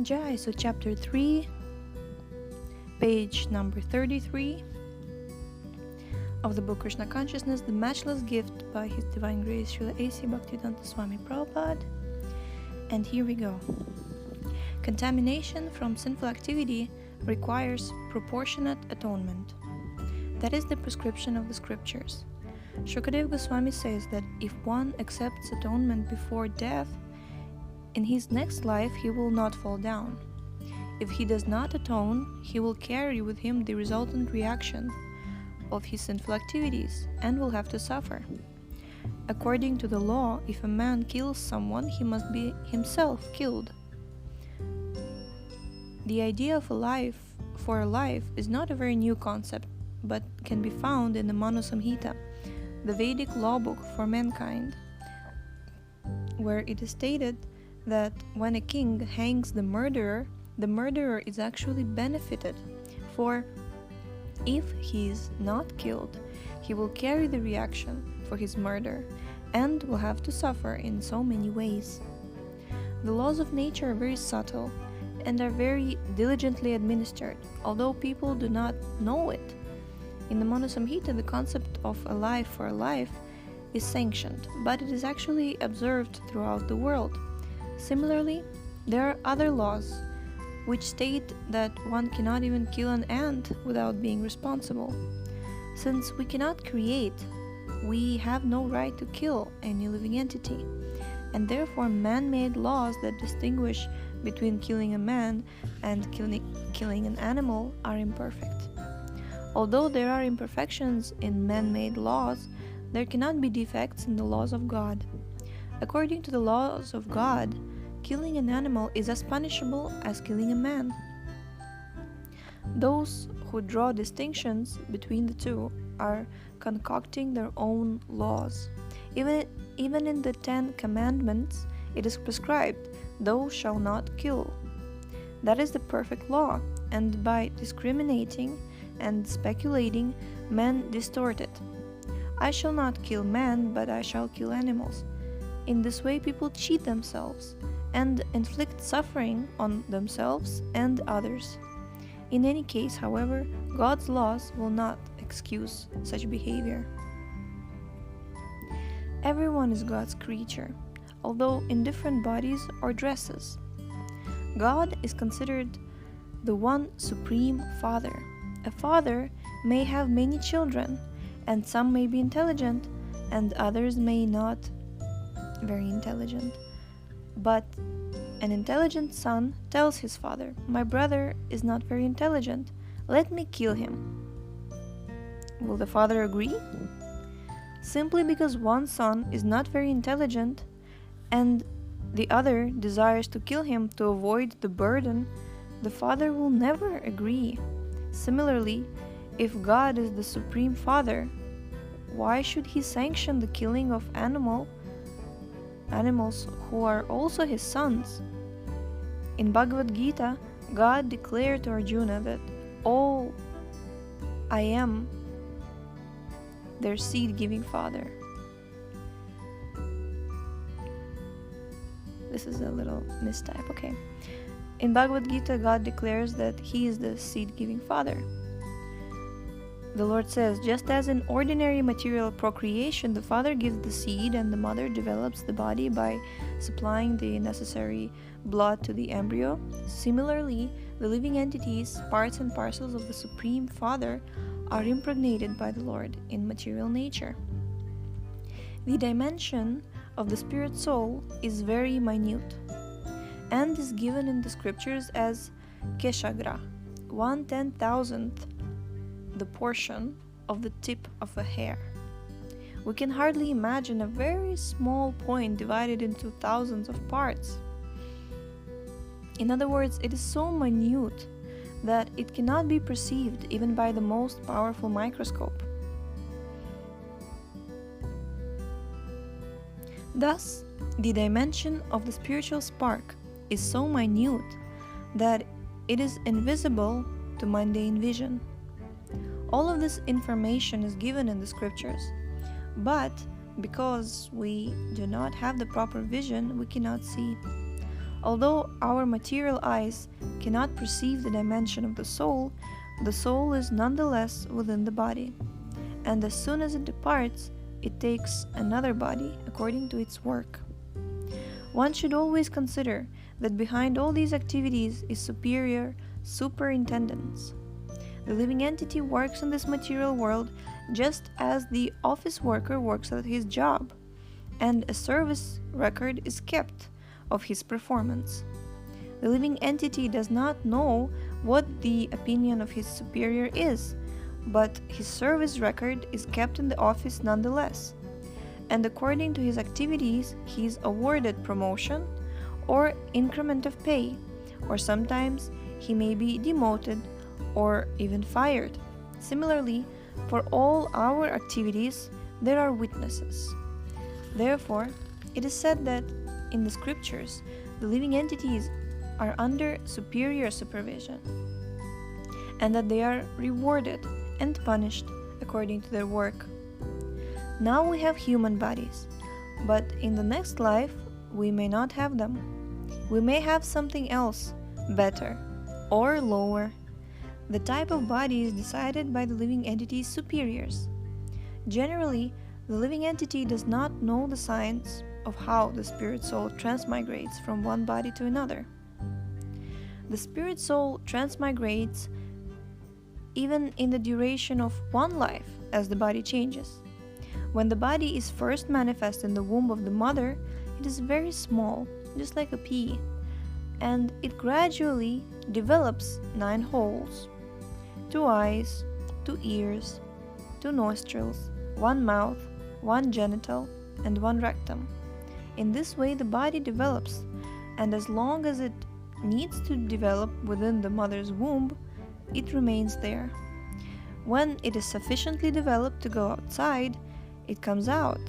Jai, so chapter 3, page number 33 of the book Krishna Consciousness, the Matchless Gift by His Divine Grace Srila A.C. Bhaktivedanta Swami Prabhupada. And here we go. Contamination from sinful activity requires proportionate atonement. That is the prescription of the scriptures. Shukadeva Goswami says that if one accepts atonement before death, in his next life he will not fall down. If he does not atone, he will carry with him the resultant reaction of his sinful activities and will have to suffer. According to the law, if a man kills someone, he must be himself killed. The idea of a life for a life is not a very new concept, but can be found in the Manu Samhita, the Vedic law book for mankind, where it is stated that when a king hangs the murderer is actually benefited, for if he is not killed, he will carry the reaction for his murder and will have to suffer in so many ways. The laws of nature are very subtle and are very diligently administered, although people do not know it. In the Manu Samhita, the concept of a life for a life is sanctioned, but it is actually observed throughout the world. Similarly, there are other laws which state that one cannot even kill an ant without being responsible. Since we cannot create, we have no right to kill any living entity, and therefore man-made laws that distinguish between killing a man and killing an animal are imperfect. Although there are imperfections in man-made laws, there cannot be defects in the laws of God. According to the laws of God, killing an animal is as punishable as killing a man. Those who draw distinctions between the two are concocting their own laws. Even in the 10 Commandments, it is prescribed, "Thou shalt not kill." That is the perfect law, and by discriminating and speculating, men distort it. "I shall not kill man, but I shall kill animals." In this way, people cheat themselves and inflict suffering on themselves and others. In any case, however, God's laws will not excuse such behavior. Everyone is God's creature, although in different bodies or dresses. God is considered the one supreme Father. A father may have many children, and some may be intelligent, and others may not very intelligent. But an intelligent son tells his father, "My brother is not very intelligent, let me kill him." Will the father agree? Simply because one son is not very intelligent and the other desires to kill him to avoid the burden, the father will never agree. Similarly, if God is the Supreme Father, why should he sanction the killing of animals who are also his sons? In Bhagavad-gita, God declared to Arjuna that all I am their seed-giving father. This is a little mistype, okay. In Bhagavad-gita, God declares that He is the seed-giving Father. The Lord says, just as in ordinary material procreation, the father gives the seed and the mother develops the body by supplying the necessary blood to the embryo, similarly, the living entities, parts and parcels of the Supreme Father, are impregnated by the Lord in material nature. The dimension of the spirit soul is very minute and is given in the scriptures as keshagra, 1/10,000th the portion of the tip of a hair. We can hardly imagine a very small point divided into thousands of parts. In other words, it is so minute that it cannot be perceived even by the most powerful microscope. Thus, the dimension of the spiritual spark is so minute that it is invisible to mundane vision. All of this information is given in the scriptures, but because we do not have the proper vision, we cannot see. Although our material eyes cannot perceive the dimension of the soul is nonetheless within the body. And as soon as it departs, it takes another body according to its work. One should always consider that behind all these activities is superior superintendence. The living entity works in this material world just as the office worker works at his job, and a service record is kept of his performance. The living entity does not know what the opinion of his superior is, but his service record is kept in the office nonetheless, and according to his activities he is awarded promotion or increment of pay, or sometimes he may be demoted or even fired. Similarly, for all our activities there are witnesses. Therefore, it is said that in the scriptures the living entities are under superior supervision, and that they are rewarded and punished according to their work. Now we have human bodies, but in the next life we may not have them. We may have something else, better or lower. The type of body is decided by the living entity's superiors. Generally, the living entity does not know the science of how the spirit soul transmigrates from one body to another. The spirit soul transmigrates even in the duration of one life as the body changes. When the body is first manifest in the womb of the mother, it is very small, just like a pea, and it gradually develops 9 holes, 2 eyes, 2 ears, 2 nostrils, 1 mouth, 1 genital, and 1 rectum. In this way the body develops, and as long as it needs to develop within the mother's womb, it remains there. When it is sufficiently developed to go outside, it comes out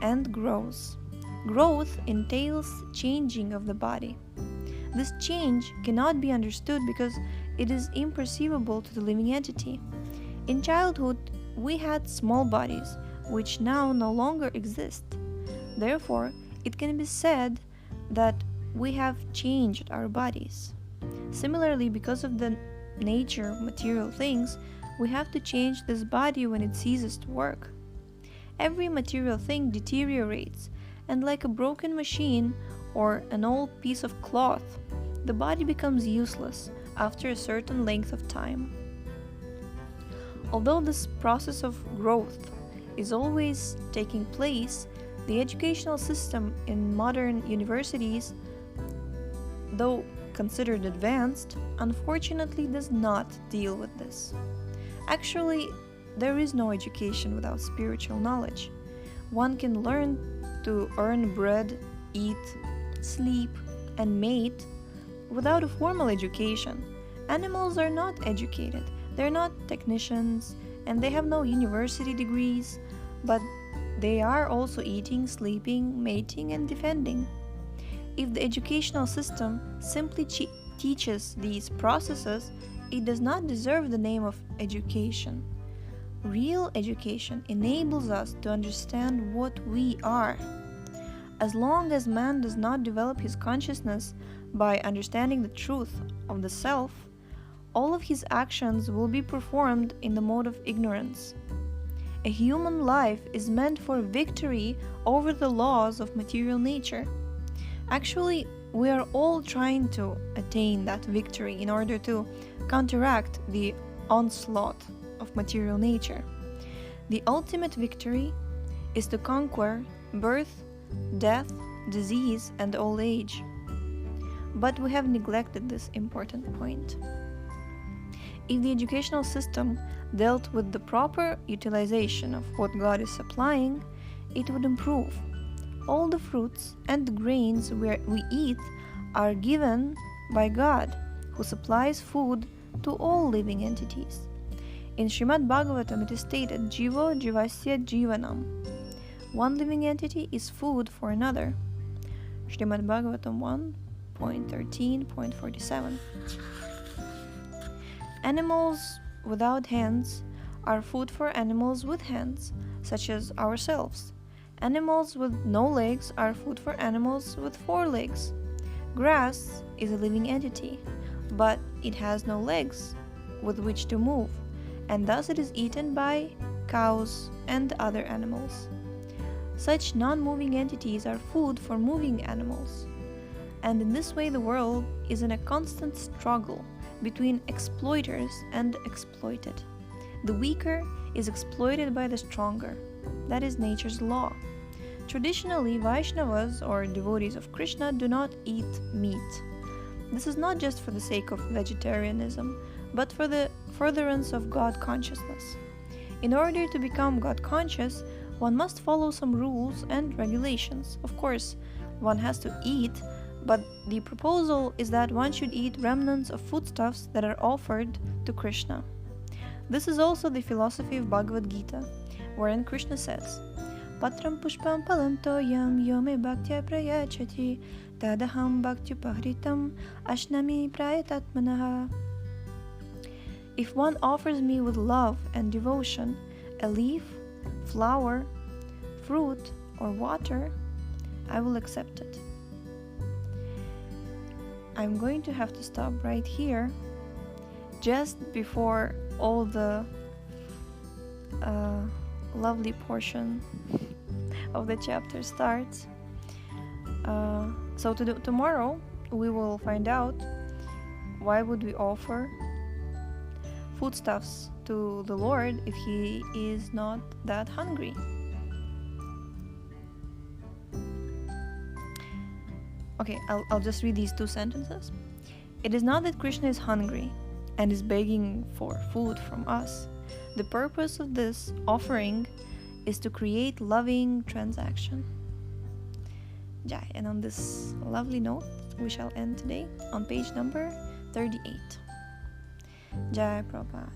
and grows. Growth entails changing of the body. This change cannot be understood because it is imperceivable to the living entity. In childhood, we had small bodies, which now no longer exist. Therefore, it can be said that we have changed our bodies. Similarly, because of the nature of material things, we have to change this body when it ceases to work. Every material thing deteriorates, and like a broken machine or an old piece of cloth, the body becomes useless after a certain length of time. Although this process of growth is always taking place, the educational system in modern universities, though considered advanced, unfortunately does not deal with this. Actually, there is no education without spiritual knowledge. One can learn to earn bread, eat, sleep, and mate without a formal education. Animals are not educated, they're not technicians, and they have no university degrees, but they are also eating, sleeping, mating, and defending. If the educational system simply teaches these processes, it does not deserve the name of education. Real education enables us to understand what we are. As long as man does not develop his consciousness by understanding the truth of the self, all of his actions will be performed in the mode of ignorance. A human life is meant for victory over the laws of material nature. Actually, we are all trying to attain that victory in order to counteract the onslaught of material nature. The ultimate victory is to conquer birth, death, disease, and old age. But we have neglected this important point. If the educational system dealt with the proper utilization of what God is supplying, it would improve. All the fruits and the grains we eat are given by God, who supplies food to all living entities. In Srimad-Bhagavatam it is stated, Jivo Jivasya Jivanam. One living entity is food for another. Srimad-Bhagavatam 1.13.47. Animals without hands are food for animals with hands, such as ourselves. Animals with no legs are food for animals with 4 legs. Grass is a living entity, but it has no legs with which to move, and thus it is eaten by cows and other animals. Such non-moving entities are food for moving animals. And in this way the world is in a constant struggle between exploiters and exploited. The weaker is exploited by the stronger. That is nature's law. Traditionally, Vaishnavas, or devotees of Krishna, do not eat meat. This is not just for the sake of vegetarianism, but for the furtherance of God consciousness. In order to become God conscious, one must follow some rules and regulations. Of course, one has to eat, but the proposal is that one should eat remnants of foodstuffs that are offered to Krishna. This is also the philosophy of Bhagavad-gita, wherein Krishna says, Patram pushpam palam toyam yome bhaktya prayachati tadaham bhaktyupahritam ashnami prayatatmanaha. If one offers me with love and devotion a leaf, flower, fruit, or water, I will accept it. I'm going to have to stop right here, just before all the lovely portion of the chapter starts. So tomorrow we will find out why would we offer foodstuffs to the Lord if he is not that hungry. Okay, I'll just read these two sentences. It is not that Krishna is hungry and is begging for food from us. The purpose of this offering is to create loving transaction. Jai. And on this lovely note, we shall end today on page number 38. Jai Prabhupada.